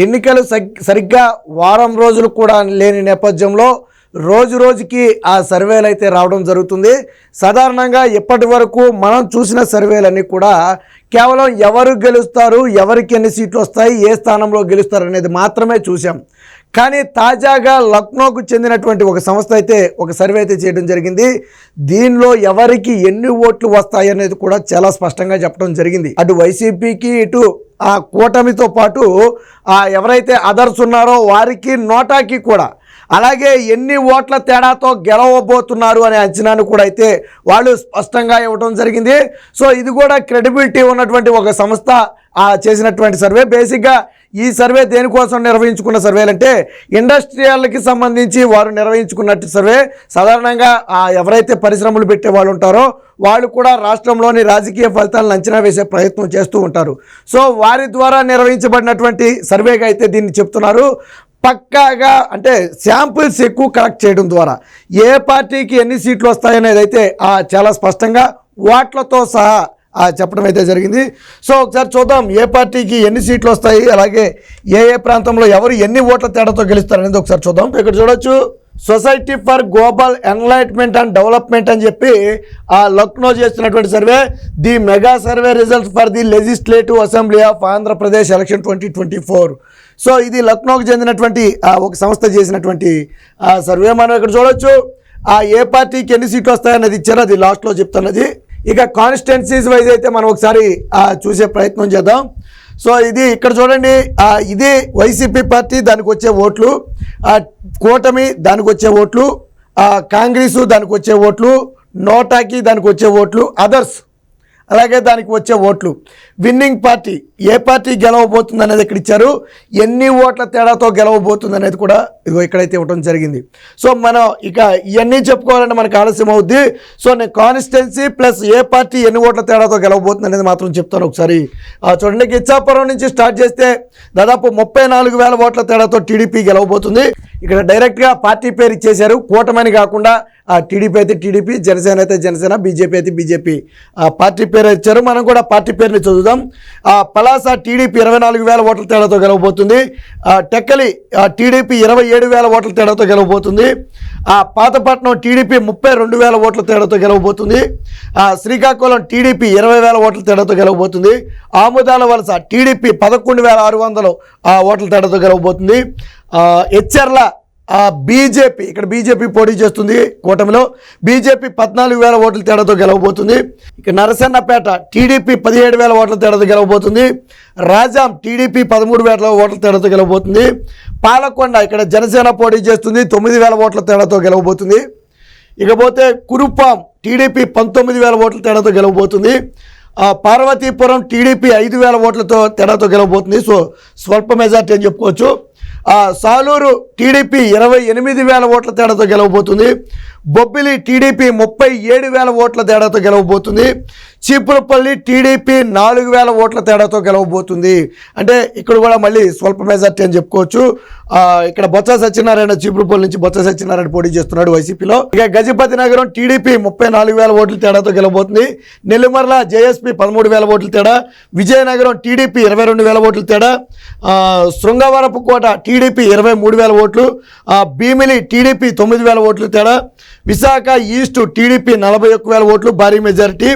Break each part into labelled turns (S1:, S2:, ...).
S1: ఎన్నికలు సరిగ్గా వారం రోజులు కూడా లేని నేపథ్యంలో రోజు రోజుకి ఆ సర్వేలు అయితే రావడం జరుగుతుంది. సాధారణంగా ఇప్పటి వరకు మనం చూసిన సర్వేలన్నీ కూడా కేవలం ఎవరు గెలుస్తారు, ఎవరికి ఎన్ని సీట్లు వస్తాయి, ఏ స్థానంలో గెలుస్తారు అనేది మాత్రమే చూసాం. కానీ తాజాగా లక్నోకు చెందినటువంటి ఒక సంస్థ అయితే ఒక సర్వే అయితే చేయడం జరిగింది. దీనిలో ఎవరికి ఎన్ని ఓట్లు వస్తాయి అనేది కూడా చాలా స్పష్టంగా చెప్పడం జరిగింది. అటు వైసీపీకి ఇటు ఆ కూటమితో పాటు ఎవరైతే అదర్స్ ఉన్నారో వారికి నోటాకి కూడా అలాగే ఎన్ని ఓట్ల తేడాతో గెలవబోతున్నారు అనే అంచనాను కూడా అయితే వాళ్ళు స్పష్టంగా ఇవ్వడం జరిగింది. సో ఇది కూడా క్రెడిబిలిటీ ఉన్నటువంటి ఒక సంస్థ చేసినటువంటి సర్వే. బేసిక్గా ఈ సర్వే దేనికోసం నిర్వహించుకున్న సర్వేలు అంటే ఇండస్ట్రియల్కి సంబంధించి వారు నిర్వహించుకున్నట్టు సర్వే. సాధారణంగా ఎవరైతే పరిశ్రమలు పెట్టే వాళ్ళు ఉంటారో వాళ్ళు కూడా రాష్ట్రంలోని రాజకీయ ఫలితాలను అంచనా వేసే ప్రయత్నం చేస్తూ ఉంటారు. సో వారి ద్వారా నిర్వహించబడినటువంటి సర్వేగా అయితే దీన్ని చెప్తున్నారు. పక్కాగా అంటే శాంపిల్స్ ఎక్కువ కలెక్ట్ చేయడం ద్వారా ఏ పార్టీకి ఎన్ని సీట్లు వస్తాయనేది అయితే చాలా స్పష్టంగా ఓట్లతో సహా చెప్పడం అయితే జరిగింది. సో ఒకసారి చూద్దాం ఏ పార్టీకి ఎన్ని సీట్లు వస్తాయి, అలాగే ఏ ప్రాంతంలో ఎవరు ఎన్ని ఓట్ల తేడాతో గెలుస్తారు అనేది ఒకసారి చూద్దాం. ఇక్కడ చూడొచ్చు, society for global enlightenment and development అని చెప్పి లక్నో చేస్తున్నటువంటి survey. The mega survey results for the legislative assembly of Andhra Pradesh election 2024. So ఇది లక్నోకి చెందినటువంటి ఒక సంస్థ చేసినటువంటి సర్వే. మనం ఇక్కడ చూడొచ్చు ఏ పార్టీకి ఎన్ని సీట్లు వస్తాయనేది ఇచ్చారో అది లాస్ట్లో చెప్తున్నది. ఇక కాన్స్టిట్యున్సీస్ వైజ్ అయితే మనం ఒకసారి చూసే ప్రయత్నం చేద్దాం. సో ఇది ఇక్కడ చూడండి, ఇది వైసీపీ పార్టీ దానికి వచ్చే ఓట్లు, కూటమి దానికి వచ్చే ఓట్లు, కాంగ్రెసు దానికి వచ్చే ఓట్లు, నోటాకి దానికి వచ్చే ఓట్లు, అదర్స్ అలాగే దానికి వచ్చే ఓట్లు. విన్నింగ్ పార్టీ ఏ పార్టీ గెలవబోతుంది అనేది ఇక్కడ ఇచ్చారు, ఎన్ని ఓట్ల తేడాతో గెలవబోతుంది అనేది కూడా ఇదిగో ఇక్కడైతే ఇవ్వడం జరిగింది. సో మనం ఇక ఇవన్నీ చెప్పుకోవాలంటే మనకు ఆలస్యం అవుద్ది. సో నేను కాన్స్టిట్యున్సీ ప్లస్ ఏ పార్టీ ఎన్ని ఓట్ల తేడాతో గెలవబోతుంది అనేది మాత్రం చెప్తాను. ఒకసారి చూడండి, ఇచ్చాపురం నుంచి స్టార్ట్ చేస్తే దాదాపు 34,000 ఓట్ల తేడాతో టీడీపీ గెలవబోతుంది. ఇక్కడ డైరెక్ట్గా పార్టీ పేరు ఇచ్చేశారు, కూటమని కాకుండా టీడీపీ అయితే టీడీపీ, జనసేన అయితే జనసేన, బీజేపీ అయితే బీజేపీ పార్టీ పేరు ఇచ్చారు. మనం కూడా పార్టీ పేరుని చదువుదాం. పలాస టీడీపీ 24,000 ఓట్ల తేడాతో గెలవబోతుంది. టెక్కలి టీడీపీ 27,000 ఓట్ల తేడాతో గెలవబోతుంది. పాతపట్నం టీడీపీ 32,000 ఓట్ల తేడాతో గెలవబోతుంది. శ్రీకాకుళం టీడీపీ 20,000 ఓట్ల తేడాతో గెలవబోతుంది. ఆముదాల వలస టీడీపీ 11,600 ఓట్ల తేడాతో గెలవబోతుంది. హెచ్చర్ల బీజేపీ, ఇక్కడ బీజేపీ పోటీ చేస్తుంది కూటమిలో, బీజేపీ 14,000 ఓట్ల తేడాతో గెలవబోతుంది. ఇక నరసన్నపేట టీడీపీ 17,000 ఓట్ల తేడాతో గెలవబోతుంది. రాజాం టీడీపీ 13,000 ఓట్ల తేడాతో గెలవబోతుంది. పాలకొండ ఇక్కడ జనసేన పోటీ చేస్తుంది, 9,000 ఓట్ల తేడాతో గెలవబోతుంది. ఇకపోతే కురుపాం టీడీపీ 19,000 ఓట్ల తేడాతో గెలవబోతుంది. పార్వతీపురం టీడీపీ 5,000 ఓట్లతో తేడాతో గెలవబోతుంది. సో స్వల్ప మెజార్టీ అని చెప్పుకోవచ్చు. సాలూరు టీడీపీ 28,000 ఓట్ల తేడాతో గెలవబోతుంది. బొబ్బిలి టీడీపీ 37,000 ఓట్ల తేడాతో గెలవబోతుంది. చీపురుపల్లి టీడీపీ 4,000 ఓట్ల తేడాతో గెలవబోతుంది. అంటే ఇక్కడ కూడా మళ్ళీ స్వల్ప మెజార్టీ అని చెప్పుకోవచ్చు. ఇక్కడ బొత్స సత్యనారాయణ, చీపురుపల్లి నుంచి బొత్స సత్యనారాయణ పోటీ చేస్తున్నాడు వైసీపీలో. ఇక గజపతి నగరం టీడీపీ 34,000 ఓట్ల తేడాతో గెలవబోతుంది. నెల్లిమర్ల జేఎస్పీ 13,000 ఓట్ల తేడా. విజయనగరం టీడీపీ 22,000 ఓట్ల తేడా. శృంగవరపుకోట టీడీపీ 23,000 ఓట్లు. భీమిలి టీడీపీ 9,000 ఓట్లు తేడా. విశాఖ ఈస్ట్ టీడీపీ 41,000 ఓట్లు, భారీ మెజారిటీ.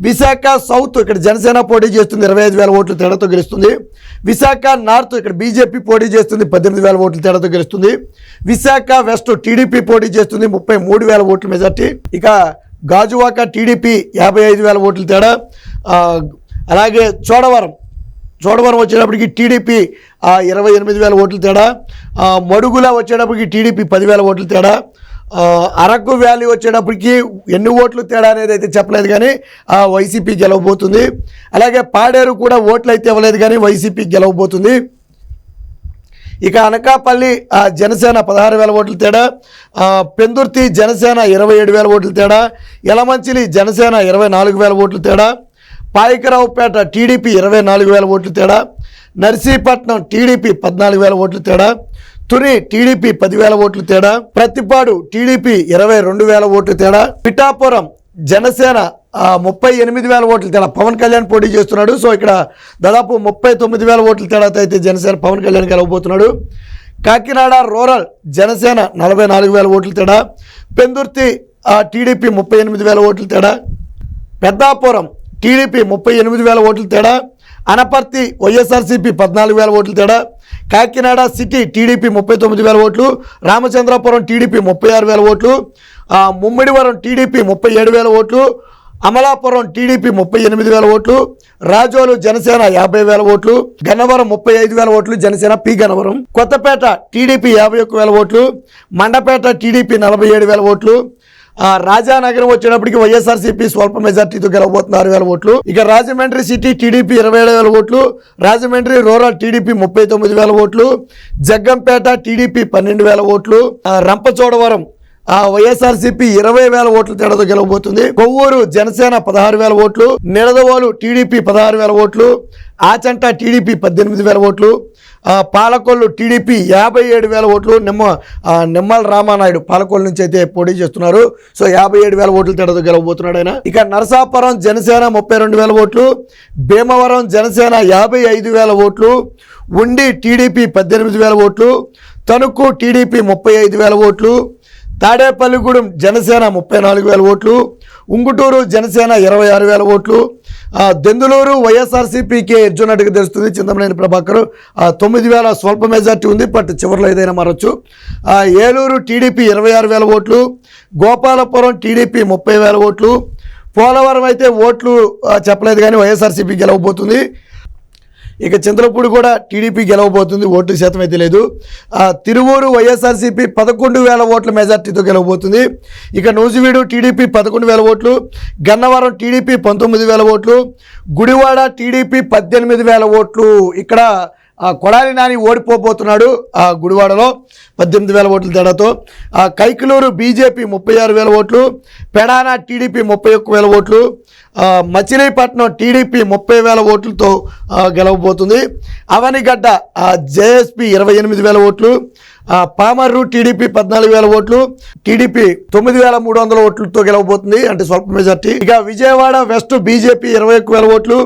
S1: విశాఖ సౌత్ ఇక్కడ జనసేన పోటీ చేస్తుంది, 25,000 ఓట్ల తేడాతో గెలుస్తుంది. విశాఖ నార్త్ ఇక్కడ బీజేపీ పోటీ చేస్తుంది, 18,000 ఓట్ల తేడాతో గెలుస్తుంది. విశాఖ వెస్ట్ టీడీపీ పోటీ చేస్తుంది, 33,000 ఓట్ల మెజార్టీ. ఇక గాజువాక టీడీపీ 55,000 ఓట్ల తేడా. అలాగే చోడవరం వచ్చేటప్పటికి టీడీపీ 28,000 ఓట్ల తేడా. మడుగుల వచ్చేటప్పటికి టీడీపీ 10,000 ఓట్ల తేడా. అరకు వ్యాలీ వచ్చేటప్పటికి ఎన్ని ఓట్లు తేడా అనేది అయితే చెప్పలేదు, కానీ వైసీపీ గెలవబోతుంది. అలాగే పాడేరు కూడా ఓట్లు అయితే ఇవ్వలేదు, కానీ వైసీపీ గెలవబోతుంది. ఇక అనకాపల్లి జనసేన 16,000 ఓట్ల తేడా. పెందుర్తి జనసేన 27,000 ఓట్ల తేడా. యలమంచిలి జనసేన 24,000 ఓట్ల తేడా. పాయకరావుపేట టీడీపీ 24,000 ఓట్ల తేడా. నర్సీపట్నం టీడీపీ 14,000 ఓట్ల తేడా. తుని టీడీపీ 10,000 ఓట్లు తేడా. ప్రతిపాడు టీడీపీ 22,000 ఓట్లు తేడా. పిఠాపురం జనసేన 38,000 ఓట్ల తేడా పవన్ కళ్యాణ్ పోటీ చేస్తున్నాడు. సో ఇక్కడ దాదాపు 39,000 ఓట్ల తేడాతో అయితే జనసేన పవన్ కళ్యాణ్ గెలవబోతున్నాడు. కాకినాడ రూరల్ జనసేన 44,000 ఓట్ల తేడా, పెందుర్తి టీడీపీ 38,000 ఓట్ల తేడా, పెద్దాపురం టీడీపీ 38,000 ఓట్ల తేడా, అనపర్తి వైఎస్ఆర్సీపీ 14,000 ఓట్ల తేడా, కాకినాడ సిటీ టీడీపీ 39,000 ఓట్లు, రామచంద్రాపురం టీడీపీ 36,000 ఓట్లు, ముమ్మిడివరం టీడీపీ 37,000 ఓట్లు, అమలాపురం టీడీపీ 38,000 ఓట్లు, రాజోలు జనసేన 50,000 ఓట్లు, గన్నవరం 35,000 ఓట్లు జనసేన పి గన్నవరం, కొత్తపేట టీడీపీ 51,000 ఓట్లు, మండపేట టీడీపీ 47,000 ఓట్లు, రాజానగరం వచ్చేటప్పటికి వైఎస్ఆర్సీపీ స్వల్ప మెజార్టీతో గెలవబోతున్న 6,000 ఓట్లు. ఇక రాజమండ్రి సిటీ టీడీపీ 27,000 ఓట్లు, రాజమండ్రి రూరల్ టీడీపీ 39,000 ఓట్లు, జగ్గంపేట టీడీపీ 12,000 ఓట్లు, రంపచోడవరం వైఎస్ఆర్సీపీ 20,000 ఓట్ల తేడాతో గెలవబోతుంది. కొవ్వూరు జనసేన 16,000 ఓట్లు, నిడదవోలు టీడీపీ 16,000 ఓట్లు, ఆచంట టీడీపీ 18,000 ఓట్లు, పాలకొల్లు టీడీపీ 57,000 ఓట్లు. నిమ్మల రామానాయుడు పాలకొల్లు నుంచి అయితే పోటీ చేస్తున్నారు. సో 57,000 ఓట్ల తేడాతో గెలవబోతున్నాడు ఆయన. ఇక నరసాపురం జనసేన 32,000 ఓట్లు, భీమవరం జనసేన 55,000 ఓట్లు, ఉండి టీడీపీ 18,000 ఓట్లు, తణుకు టీడీపీ 35,000 ఓట్లు, తాడేపల్లిగూడెం జనసేన 34,000 ఓట్లు, ఉంగుటూరు జనసేన 26,000 ఓట్లు, దెందులూరు వైఎస్ఆర్సీపీకి ఎర్జున్నట్టుగా తెలుస్తుంది. చింతమనేని ప్రభాకర్ 9,000 స్వల్ప మెజార్టీ ఉంది, బట్ చివరిలో ఏదైనా మారచ్చు. ఏలూరు టీడీపీ 26,000 ఓట్లు, గోపాలపురం టీడీపీ 30,000 ఓట్లు, పోలవరం అయితే ఓట్లు చెప్పలేదు కానీ వైఎస్ఆర్సీపీ గెలవబోతుంది. ఇక చింతలపూడి కూడా టీడీపీ గెలవబోతుంది, ఓట్ల శాతం అయితే లేదు. తిరువూరు వైఎస్ఆర్సీపీ 11,000 ఓట్ల మెజార్టీతో గెలవబోతుంది. ఇక నూజివీడు టీడీపీ 11,000 ఓట్లు, గన్నవరం టీడీపీ 19,000 ఓట్లు, గుడివాడ టీడీపీ 18,000 ఓట్లు. ఇక్కడ కొడాలి నాని ఓడిపోబోతున్నాడు గుడివాడలో 18,000 ఓట్ల తేడాతో. కైకలూరు బీజేపీ 36,000 ఓట్లు, పెడాన టీడీపీ 31,000 ఓట్లు, మచిలీపట్నం టీడీపీ 30,000 ఓట్లతో గెలవబోతుంది. అవనిగడ్డ జేఎస్పీ 28,000 ఓట్లు, పామర్రు టీడీపీ 14,000 ఓట్లు, టీడీపీ 9,300 ఓట్లతో గెలవబోతుంది, అంటే స్వల్ప మెజార్టీ. ఇక విజయవాడ వెస్ట్ బీజేపీ 21,000 ఓట్లు,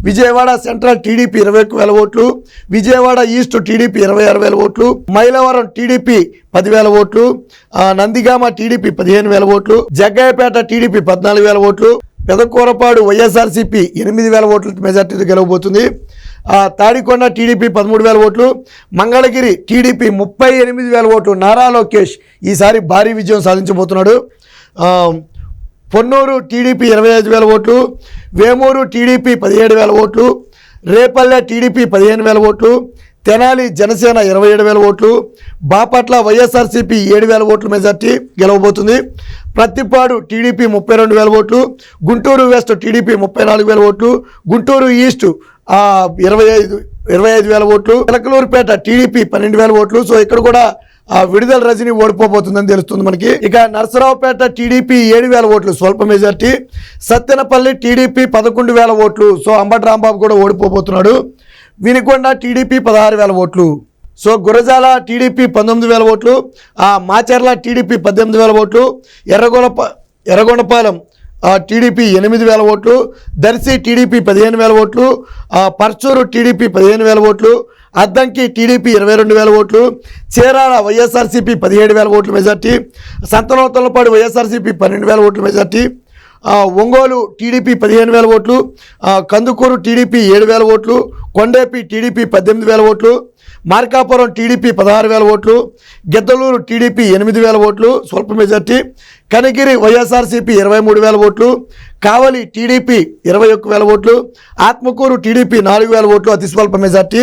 S1: విజయవాడ సెంట్రల్ టీడీపీ 21,000 ఓట్లు, విజయవాడ ఈస్ట్ టీడీపీ 26,000 ఓట్లు, మైలవరం టీడీపీ 10,000 ఓట్లు, నందిగామ టీడీపీ 15,000 ఓట్లు, జగ్గయ్యపేట టీడీపీ 14,000 ఓట్లు, పెదకూరపాడు వైఎస్ఆర్సీపీ 8,000 ఓట్ల మెజార్టీతో గెలవబోతుంది. తాడికొండ టీడీపీ 13,000 ఓట్లు, మంగళగిరి టీడీపీ 38,000 ఓట్లు. నారా లోకేష్ ఈసారి భారీ విజయం సాధించబోతున్నాడు. పొన్నూరు టీడీపీ 25,000 ఓట్లు, వేమూరు టీడీపీ 17,000 ఓట్లు, రేపల్లె టీడీపీ 15,000 ఓట్లు, తెనాలి జనసేన 27,000 ఓట్లు, బాపట్ల వైఎస్ఆర్సీపీ 7,000 ఓట్ల మెజార్టీ గెలవబోతుంది. ప్రత్తిపాడు టీడీపీ 32,000 ఓట్లు, గుంటూరు వెస్ట్ టీడీపీ 34,000 ఓట్లు, గుంటూరు ఈస్ట్ 25,000 ఓట్లు, చిలకలూరుపేట టీడీపీ 12,000 ఓట్లు. సో ఇక్కడ కూడా విడుదల రజని ఓడిపోబోతుందని తెలుస్తుంది మనకి. ఇక నరసరావుపేట టీడీపీ 7,000 ఓట్లు స్వల్ప మెజార్టీ, సత్తెనపల్లి టీడీపీ 11,000 ఓట్లు. సో అంబటి రాంబాబు కూడా ఓడిపోబోతున్నాడు. వినుకొండ టీడీపీ 16,000 ఓట్లు. సో గురజాల టీడీపీ 19,000 ఓట్లు, మాచర్ల టీడీపీ 18,000 ఓట్లు, ఎర్రగొండపాలెం టీడీపీ 8,000 ఓట్లు, దర్శి టీడీపీ 15,000 ఓట్లు, పర్చూరు టీడీపీ 15,000 ఓట్లు, అద్దంకి టీడీపీ 22,000 ఓట్లు, చీరాల వైఎస్ఆర్సీపీ 17,000 ఓట్ల మెజార్టీ, సంతనోతలపాడు వైఎస్ఆర్సీపీ 12,000 ఓట్ల మెజార్టీ, ఒంగోలు టీడీపీ 15,000 ఓట్లు, కందుకూరు టీడీపీ 7,000 ఓట్లు, కొండేపి టీడీపీ 18,000 ఓట్లు, మార్కాపురం టీడీపీ 16,000 ఓట్లు, గిద్దలూరు టీడీపీ 8,000 ఓట్లు స్వల్ప మెజార్టీ, కనిగిరి వైఎస్ఆర్సీపీ 23,000 ఓట్లు, కావలి టీడీపీ 21,000 ఓట్లు, ఆత్మకూరు టీడీపీ 4,000 ఓట్లు అతి స్వల్ప మెజార్టీ,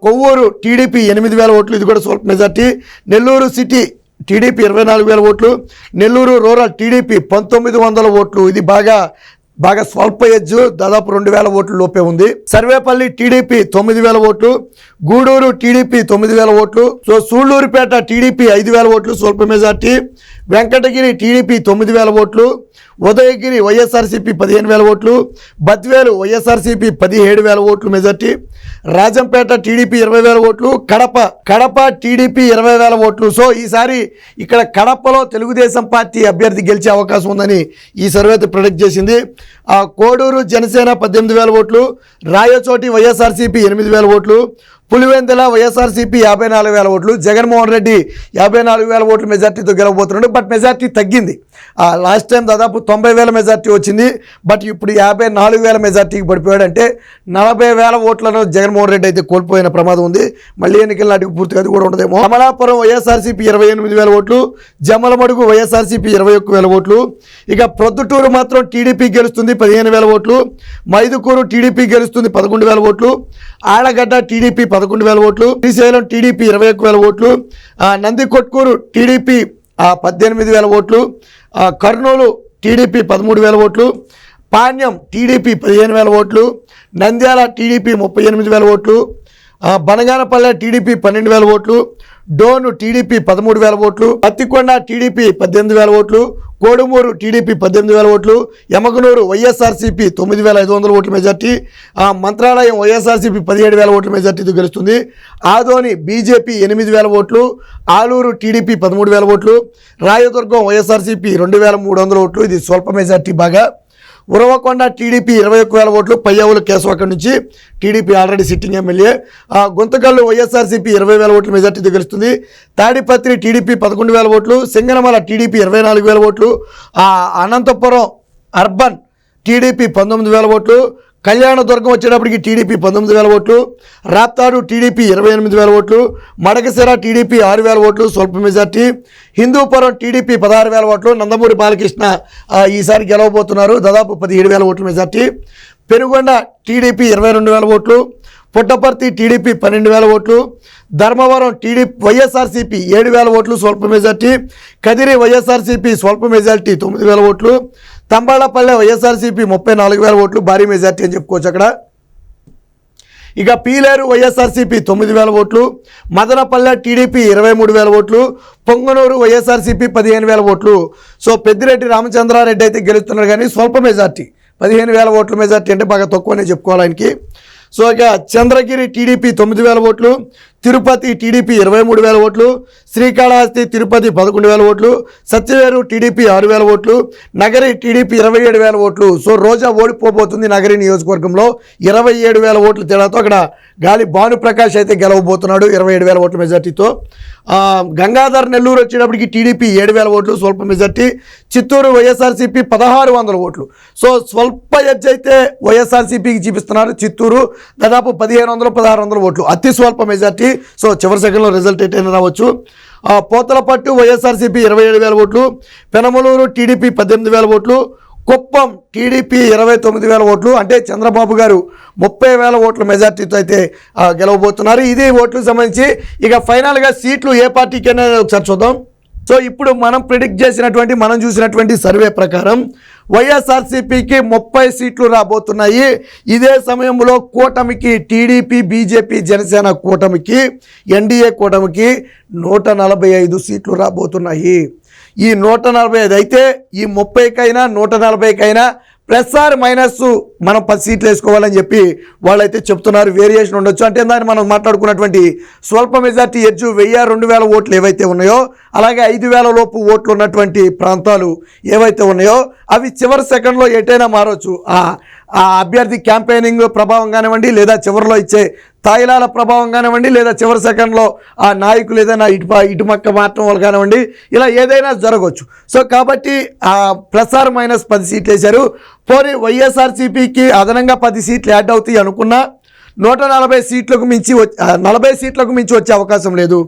S1: కొవ్వూరు టీడీపీ 8,000 ఓట్లు, ఇది కూడా స్వల్ప మెజార్టీ, నెల్లూరు సిటీ టీడీపీ 24,000 ఓట్లు, నెల్లూరు రూరల్ టీడీపీ 1900 ఓట్లు, ఇది బాగా స్వల్ప ఎడ్జ్, దాదాపు 2,000 ఓట్ల లోపే ఉంది. సర్వేపల్లి టీడీపీ 9,000 ఓట్లు, గూడూరు టీడీపీ 9,000 ఓట్లు, సో సూళ్లూరుపేట టీడీపీ 5,000 ఓట్లు స్వల్ప మెజార్టీ, వెంకటగిరి టీడీపీ 9,000 ఓట్లు, ఉదయగిరి వైఎస్ఆర్సీపీ 15,000 ఓట్లు, బద్వేలు వైఎస్ఆర్సీపీ 17,000 ఓట్లు మెజార్టీ, రాజంపేట టీడీపీ 20,000 ఓట్లు, కడప టీడీపీ 20,000 ఓట్లు. సో ఈసారి ఇక్కడ కడపలో తెలుగుదేశం పార్టీ అభ్యర్థి గెలిచే అవకాశం ఉందని ఈ సర్వే ప్రిడిక్ట్ చేసింది. కోడూరు జనసేన 18,000 ఓట్లు, రాయచోటి వైఎస్ఆర్సీపీ 8,000 ఓట్లు, పులివెందుల వైఎస్ఆర్సీపీ 54,000 ఓట్లు, జగన్మోహన్ రెడ్డి 54,000 ఓట్లు మెజార్టీతో గెలవబోతున్నాడు. బట్ మెజార్టీ తగ్గింది. లాస్ట్ టైం దాదాపు 90,000 మెజార్టీ వచ్చింది. బట్ ఇప్పుడు 54,000 మెజార్టీకి పడిపోయాడు. అంటే 40,000 ఓట్లను జగన్మోహన్ రెడ్డి అయితే కోల్పోయిన ప్రమాదం ఉంది. మళ్ళీ ఎన్నికల నాటికి పూర్తిగా అది కూడా ఉండదేమో. అమలాపురం వైఎస్ఆర్సీపీ 28,000 ఓట్లు, జమ్మలమడుగు వైఎస్ఆర్సీపీ 21,000 ఓట్లు. ఇక ప్రొద్దుటూరు మాత్రం టీడీపీ గెలుస్తుంది 15,000 ఓట్లు, మైదుకూరు టీడీపీ గెలుస్తుంది 11,000 ఓట్లు, ఆళ్లగడ్డ టీడీపీ 11,000 ఓట్లు, శ్రీశైలం టీడీపీ 21,000 ఓట్లు, నందికొట్కూరు టీడీపీ 18,000 ఓట్లు, కర్నూలు టీడీపీ 13,000 ఓట్లు, పాణ్యం టీడీపీ 15,000 ఓట్లు, నంద్యాల టీడీపీ 38,000 ఓట్లు, బనగానపల్లె టీడీపీ 12,000 ఓట్లు, డోను టీడీపీ 13,000 ఓట్లు, పత్తికొండ టీడీపీ 18,000 ఓట్లు, కోడుమూరు టీడీపీ 18,000 ఓట్లు, యమగనూరు వైఎస్ఆర్సీపీ 9,500 ఓట్ల మెజార్టీ, మంత్రాలయం వైఎస్ఆర్సీపీ 17,000 ఓట్ల మెజార్టీతో గెలుస్తుంది, ఆదోని బీజేపీ 8,000 ఓట్లు, ఆలూరు టీడీపీ 13,000 ఓట్లు, రాయదుర్గం వైఎస్ఆర్సీపీ 2,300 ఓట్లు. ఇది స్వల్ప మెజార్టీ బాగా. ఉరవకొండ టీడీపీ 21,000 ఓట్లు, పయ్యావుల కేశవ అక్కడి నుంచి TDP already sitting MLA, Guntakal YSRCP 20,000 ఓట్ల మెజార్టీతో గెలుస్తుంది, తాడిపత్రి టీడీపీ 11,000 ఓట్లు, సింగనమల టీడీపీ 24,000 ఓట్లు, అనంతపురం అర్బన్ టీడీపీ 19,000 ఓట్లు, కళ్యాణదుర్గం వచ్చేటప్పటికి టీడీపీ 19,000 ఓట్లు, రాప్తాడు టీడీపీ 28,000 ఓట్లు, మడకసిర టీడీపీ 6,000 ఓట్లు స్వల్ప మెజార్టీ, హిందూపురం టీడీపీ 16,000 ఓట్లు, నందమూరి బాలకృష్ణ ఈసారి గెలవబోతున్నారు దాదాపు 17,000 ఓట్ల మెజార్టీ, పెనుగొండ టీడీపీ 22,000 ఓట్లు, పుట్టపర్తి టీడీపీ 12,000 ఓట్లు, ధర్మవరం టీడీపీ వైఎస్ఆర్సీపీ 7,000 ఓట్లు స్వల్ప మెజార్టీ, కదిరి వైఎస్ఆర్సీపీ స్వల్ప మెజార్టీ 9,000 ఓట్లు, తంబాళ్లపల్లె వైఎస్ఆర్సీపీ 34,000 ఓట్లు భారీ మెజార్టీ అని చెప్పుకోవచ్చు అక్కడ. ఇక పీలేరు వైఎస్ఆర్సీపీ 9,000 ఓట్లు, మదనపల్లె టీడీపీ 23,000 ఓట్లు, పొంగనూరు వైఎస్ఆర్సీపీ 15,000 ఓట్లు. సో పెద్దిరెడ్డి రామచంద్రారెడ్డి అయితే గెలుస్తున్నారు కానీ స్వల్ప మెజార్టీ 15,000 ఓట్ల మెజార్టీ అంటే బాగా తక్కువనే చెప్పుకోవాలి ఆయనకి. సో ఇక చంద్రగిరి టీడీపీ 9,000 ఓట్లు, తిరుపతి టీడీపీ 23,000 ఓట్లు, శ్రీకాళహస్తి తిరుపతి 11,000 ఓట్లు, సత్యవేరు టీడీపీ 6,000 ఓట్లు, నగరి టీడీపీ 27,000 ఓట్లు. సో రోజా ఓడిపోబోతుంది నగరి నియోజకవర్గంలో 27,000 ఓట్ల తేడాతో. అక్కడ గాలి భానుప్రకాష్ అయితే గెలవబోతున్నాడు 27,000 ఓట్ల మెజార్టీతో. గంగాధర్ నెల్లూరు వచ్చేటప్పటికి టీడీపీ 7,000 ఓట్లు స్వల్ప మెజార్టీ, చిత్తూరు వైఎస్ఆర్సీపీ 1,600 ఓట్లు. సో స్వల్ప ఎడ్జ్ అయితే వైఎస్ఆర్సీపీకి చూపిస్తున్నారు. చిత్తూరు దాదాపు 1,500-1,600 ఓట్లు అతి స్వల్ప మెజార్టీ. సో చివరి సెకండ్లో రిజల్ట్ ఎటైనా రావచ్చు. పోతలపట్టు వైఎస్ఆర్సీపీ 27,000 ఓట్లు, పెనమలూరు టీడీపీ 18,000 ఓట్లు, కుప్పం టీడీపీ 29,000 ఓట్లు. అంటే చంద్రబాబు గారు 30,000 ఓట్ల మెజార్టీతో అయితే గెలవబోతున్నారు. ఇది ఓట్లకు సంబంధించి. ఇక ఫైనల్గా సీట్లు ఏ పార్టీకి అనేది ఒకసారి చూద్దాం. సో ఇప్పుడు మనం ప్రిడిక్ట్ చేసినటువంటి మనం చూసినటువంటి సర్వే ప్రకారం వైఎస్ఆర్సీపీకి 30 సీట్లు రాబోతున్నాయి. ఇదే సమయంలో కూటమికి టీడీపీ బీజేపీ జనసేన కూటమికి ఎన్డీఏ కూటమికి 145 సీట్లు రాబోతున్నాయి. ఈ 145 అయితే ఈ 30కైనా 140కైనా ప్లస్ ఆర్ మైనస్ మనం 10 సీట్లు వేసుకోవాలని చెప్పి వాళ్ళైతే చెప్తున్నారు. వేరియేషన్ ఉండొచ్చు. అంటే దాన్ని మనం మాట్లాడుకున్నటువంటి స్వల్ప మెజార్టీ ఎడ్జు 1000-2000 ఓట్లు ఏవైతే ఉన్నాయో, అలాగే 5,000 లోపు ఓట్లు ఉన్నటువంటి ప్రాంతాలు ఏవైతే ఉన్నాయో అవి చివరి సెకండ్లో ఎటైనా మారవచ్చు. ఆ అభ్యర్థి క్యాంపెయినింగ్ ప్రభావం కానివ్వండి, లేదా చివరిలో ఇచ్చే తాయిలాల ప్రభావం కానివ్వండి, లేదా చివరి సెకండ్లో ఆ నాయకులు ఏదైనా ఇటుమక్క మార్చడం వల్ల కానివ్వండి, ఇలా ఏదైనా జరగవచ్చు. సో కాబట్టి ప్లస్ ఆర్ మైనస్ 10 సీట్లు వేశారు. పోనీ వైఎస్ఆర్సీపీకి అదనంగా 10 సీట్లు యాడ్ అవుతాయి అనుకున్నా 140 సీట్లకు మించి 40 సీట్లకు మించి వచ్చే అవకాశం లేదు.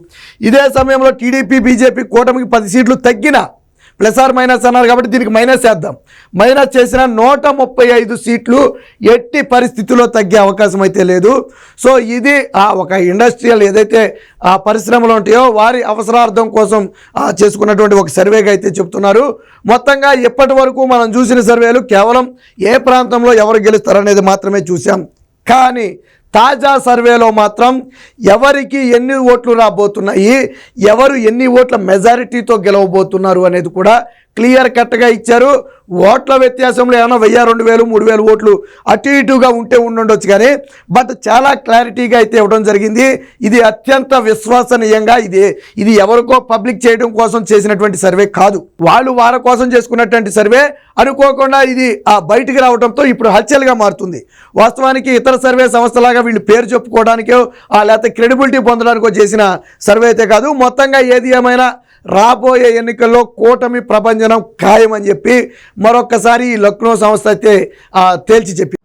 S1: ఇదే సమయంలో టీడీపీ బీజేపీ కూటమికి 10 సీట్లు తగ్గినా ప్లస్ ఆర్ మైనస్ అన్నారు కాబట్టి దీనికి మైనస్ చేద్దాం. మైనస్ చేసిన 135 సీట్లు ఎట్టి పరిస్థితుల్లో తగ్గే అవకాశం అయితే లేదు. సో ఇది ఒక ఇండస్ట్రియల్ ఏదైతే పరిశ్రమలు ఉంటాయో వారి అవసరార్థం కోసం చేసుకున్నటువంటి ఒక సర్వేగా అయితే చెప్తున్నారు. మొత్తంగా ఇప్పటి వరకు మనం చూసిన సర్వేలు కేవలం ఏ ప్రాంతంలో ఎవరు గెలుస్తారనేది మాత్రమే చూసాం. కానీ తాజా సర్వేలో మాత్రం ఎవరికి ఎన్ని ఓట్లు రాబోతున్నాయి, ఎవరు ఎన్ని ఓట్ల మెజారిటీతో గెలవబోతున్నారు అనేది కూడా క్లియర్ కట్గా ఇచ్చారు. ఓట్ల వ్యత్యాసంలో ఏమైనా 1000, 2000, 3000 ఓట్లు అటు ఇటుగా ఉంటే ఉండొచ్చు, కానీ బట్ చాలా క్లారిటీగా అయితే ఇవ్వడం జరిగింది. ఇది అత్యంత విశ్వసనీయంగా ఇది ఎవరికో పబ్లిక్ చేయడం కోసం చేసినటువంటి సర్వే కాదు, వాళ్ళు వారి కోసం చేసుకున్నటువంటి సర్వే. అనుకోకుండా ఇది బయటికి రావడంతో ఇప్పుడు హల్చల్గా మారుతుంది. వాస్తవానికి ఇతర సర్వే సంస్థలాగా వీళ్ళు పేరు చెప్పుకోవడానికో లేకపోతే క్రెడిబిలిటీ పొందడానికో చేసిన సర్వే అయితే కాదు. మొత్తంగా ఏది ఏమైనా రాబోయే ఎన్నికల్లో కూటమి ప్రభంజనం ఖాయమని చెప్పి మరొక్కసారి లక్నో సంస్థ అయితే తేల్చి చెప్పి